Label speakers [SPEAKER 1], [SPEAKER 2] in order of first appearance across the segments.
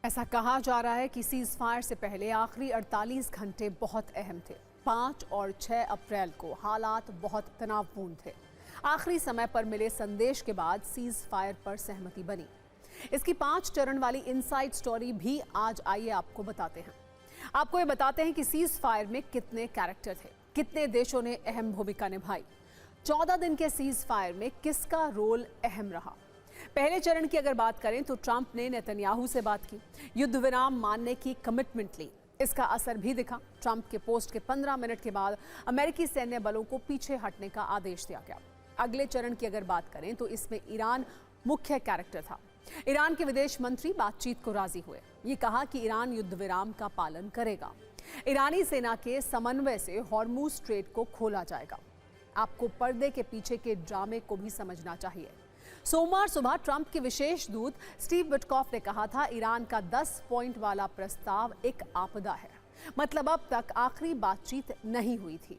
[SPEAKER 1] ऐसा कहा जा रहा है कि सीज फायर से पहले आखिरी 48 घंटे बहुत अहम थे। 5 और 6 अप्रैल को हालात बहुत तनावपूर्ण थे। आखिरी समय पर मिले संदेश के बाद सीज फायर पर सहमति बनी। इसकी 5 चरण वाली इनसाइड स्टोरी भी आज आइए आपको बताते हैं। आपको ये बताते हैं कि सीज फायर में कितने कैरेक्टर थे, कितने देशों ने अहम भूमिका निभाई, 14 दिन के सीज फायर में किसका रोल अहम रहा। पहले चरण की अगर बात करें तो ट्रंप ने नेतन्याहू से बात की, युद्ध विराम मानने की कमिटमेंट ली। इसका असर भी दिखा। ट्रंप के पोस्ट के 15 मिनट के बाद अमेरिकी सैन्य बलों को पीछे हटने का आदेश दिया गया। अगले चरण की अगर बात करें तो इसमें ईरान मुख्य कैरेक्टर था। ईरान के विदेश मंत्री बातचीत को राजी हुए। ये कहा कि ईरान युद्ध विराम का पालन करेगा। ईरानी सेना के समन्वय से हॉर्मुज स्ट्रेट को खोला जाएगा। आपको पर्दे के पीछे के ड्रामे को भी समझना चाहिए। सोमवार सुबह ट्रंप के विशेष दूत स्टीव विटकॉफ ने कहा था, ईरान का 10 पॉइंट वाला प्रस्ताव एक आपदा है। मतलब अब तक आखिरी बातचीत नहीं हुई थी।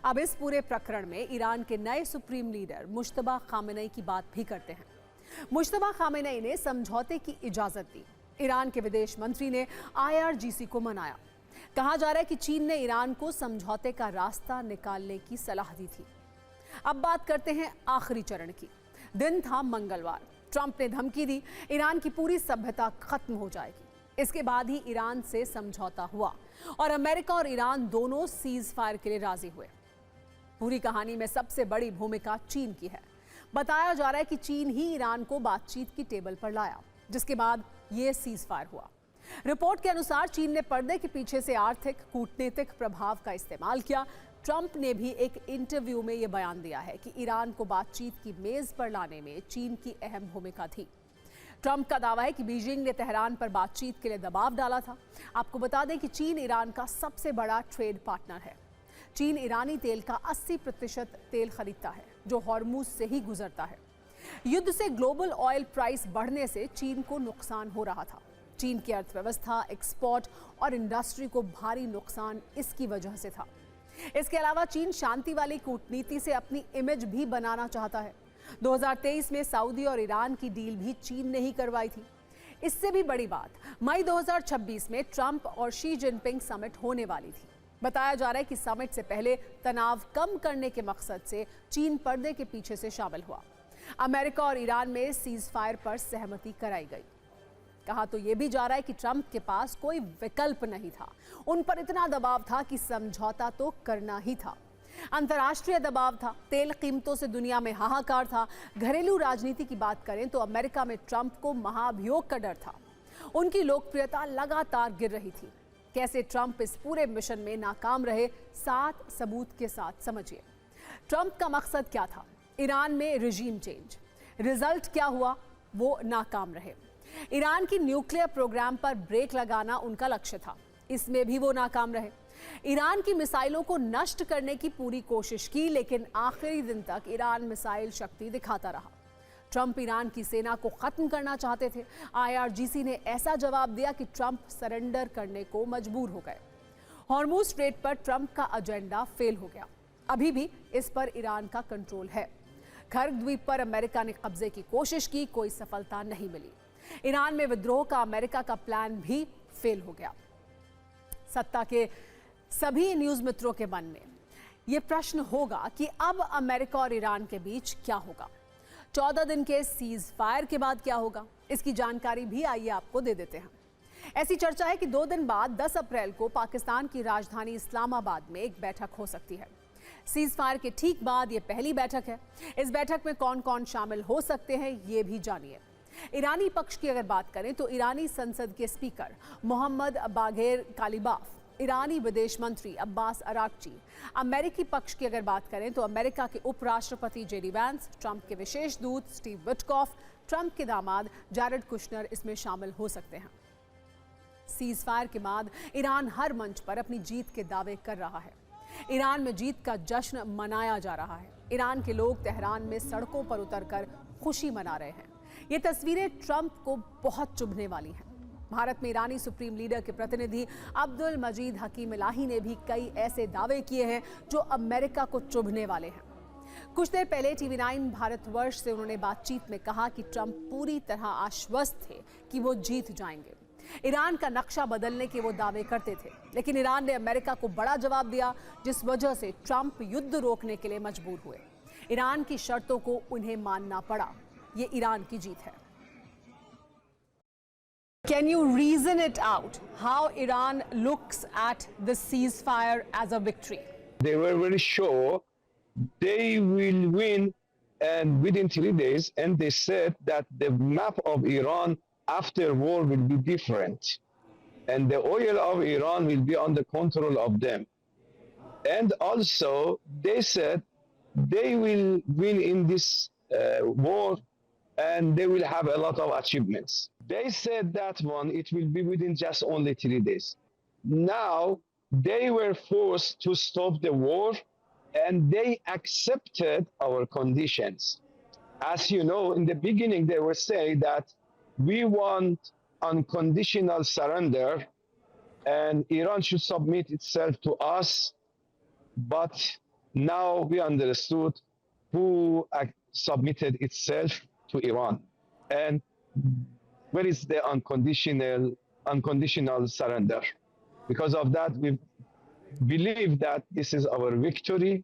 [SPEAKER 1] अब इस पूरे प्रकरण में ईरान के नए सुप्रीम लीडर मुश्तबा खामेनेई की बात भी करते हैं। मुश्तबा खामेनेई ने समझौते की इजाजत दी। ईरान के विदेश मंत्री ने IRGC को मनाया। कहा जा रहा है कि चीन ने ईरान को समझौते का रास्ता निकालने की सलाह दी थी। अब बात करते हैं आखिरी चरण की। दिन था मंगलवार। ट्रंप ने धमकी दी, ईरान की पूरी सभ्यता खत्म हो जाएगी। इसके बाद ही ईरान से समझौता हुआ और अमेरिका और ईरान दोनों सीज फायर के लिए राजी हुए। पूरी कहानी में सबसे बड़ी भूमिका चीन की है। बताया जा रहा है कि चीन ही ईरान को बातचीत की टेबल पर लाया, जिसके बाद ये सीज फायर हुआ। रिपोर्ट के अनुसार चीन ने पर्दे के पीछे से आर्थिक कूटनीतिक प्रभाव का इस्तेमाल किया। ट्रंप ने भी एक इंटरव्यू में यह बयान दिया है कि ईरान को बातचीत की मेज पर लाने में चीन की अहम भूमिका थी। ट्रंप का दावा है कि बीजिंग ने तेहरान पर बातचीत के लिए दबाव डाला था। आपको बता दें कि चीन ईरान का सबसे बड़ा ट्रेड पार्टनर है। चीन ईरानी तेल का 80% तेल खरीदता है, जो हॉर्मुज से ही गुजरता है। युद्ध से ग्लोबल ऑयल प्राइस बढ़ने से चीन को नुकसान हो रहा था। चीन की अर्थव्यवस्था, एक्सपोर्ट और इंडस्ट्री को भारी नुकसान इसकी वजह से था। इसके अलावा चीन शांति वाली कूटनीति से अपनी इमेज भी बनाना चाहता है। 2023 में सऊदी और ईरान की डील भी चीन ने ही करवाई थी। इससे भी बड़ी बात, मई 2026 में ट्रंप और शी जिनपिंग समिट होने वाली थी। बताया जा रहा है कि समिट से पहले तनाव कम करने के मकसद से चीन पर्दे के पीछे से शामिल हुआ। अमेरिका और ईरान में सीज फायर पर सहमति कराई गई। कहा तो यह भी जा रहा है कि ट्रंप के पास कोई विकल्प नहीं था। उन पर इतना दबाव था कि समझौता तो करना ही था। अंतर्राष्ट्रीय दबाव था, तेल कीमतों से दुनिया में हाहाकार था। घरेलू राजनीति की बात करें तो अमेरिका में ट्रंप को महाभियोग का डर था। उनकी लोकप्रियता लगातार गिर रही थी। कैसे ट्रंप इस पूरे मिशन में नाकाम रहे, 7 सबूत के साथ समझिए। ट्रंप का मकसद क्या था? ईरान में रिजीम चेंज। रिजल्ट क्या हुआ? वो नाकाम रहे। ईरान की न्यूक्लियर प्रोग्राम पर ब्रेक लगाना उनका लक्ष्य था। इसमें भी वो नाकाम रहे। ईरान की मिसाइलों को नष्ट करने की पूरी कोशिश की, लेकिन आखिरी दिन तक ईरान मिसाइल शक्ति दिखाता रहा। ट्रंप ईरान की सेना को खत्म करना चाहते थे। IRGC ने ऐसा जवाब दिया कि ट्रंप सरेंडर करने को मजबूर हो गए। हॉर्मुज स्ट्रेट पर ट्रंप का एजेंडा फेल हो गया। अभी भी इस पर ईरान का कंट्रोल है। कर्ग द्वीप पर अमेरिका ने कब्जे की कोशिश की, कोई सफलता नहीं मिली। ईरान में विद्रोह का अमेरिका का प्लान भी फेल हो गया। सत्ता के सभी न्यूज मित्रों के मन में यह प्रश्न होगा कि अब अमेरिका और ईरान के बीच क्या होगा। 14 दिन के सीज फायर के बाद क्या होगा, इसकी जानकारी भी आइए आपको दे देते हैं। ऐसी चर्चा है कि 2 दिन बाद 10 अप्रैल को पाकिस्तान की राजधानी इस्लामाबाद में एक बैठक हो सकती है। सीज फायर के ठीक बाद यह पहली बैठक है। इस बैठक में कौन कौन शामिल हो सकते हैं, ये भी जानिए। ईरानी पक्ष की अगर बात करें तो ईरानी संसद के स्पीकर मोहम्मद बाघेर कालिबाफ, ईरानी विदेश मंत्री अब्बास अराक्ची। अमेरिकी पक्ष की अगर बात करें तो अमेरिका के उपराष्ट्रपति JD वैंस, ट्रंप के विशेष दूत स्टीव विटकॉफ, ट्रंप के दामाद जैरेड कुशनर इसमें शामिल हो सकते हैं। सीज फायर के बाद ईरान हर मंच पर अपनी जीत के दावे कर रहा है। ईरान में जीत का जश्न मनाया जा रहा है। ईरान के लोग तेहरान में सड़कों पर उतरकर खुशी मना रहे हैं। ये तस्वीरें ट्रंप को बहुत चुभने वाली हैं। भारत में ईरानी सुप्रीम लीडर के प्रतिनिधि अब्दुल मजीद हकीम इलाही ने भी कई ऐसे दावे किए हैं जो अमेरिका को चुभने वाले हैं। कुछ देर पहले TV9 भारतवर्ष से उन्होंने बातचीत में कहा कि ट्रंप पूरी तरह आश्वस्त थे कि वो जीत जाएंगे। ईरान का नक्शा बदलने के वो दावे करते थे, लेकिन ईरान ने अमेरिका को बड़ा जवाब दिया, जिस वजह से ट्रंप युद्ध रोकने के लिए मजबूर हुए। ईरान की शर्तों को उन्हें मानना पड़ा। ये ईरान की जीत है। Can you reason it out how Iran looks at the ceasefire as a victory?
[SPEAKER 2] They were very sure they will win and within 3 days, and they said that the map of Iran after war will be different and the oil of Iran will be under control of them. And also they said they will win in this war and they will have a lot of achievements. They said that one, it will be within just only 3 days. Now they were forced to stop the war and they accepted our conditions. As you know, in the beginning they were saying that we want unconditional surrender and Iran should submit itself to us, but now we understood who submitted itself to Iran. And where is the unconditional surrender? Because of that, we believe that this is our victory.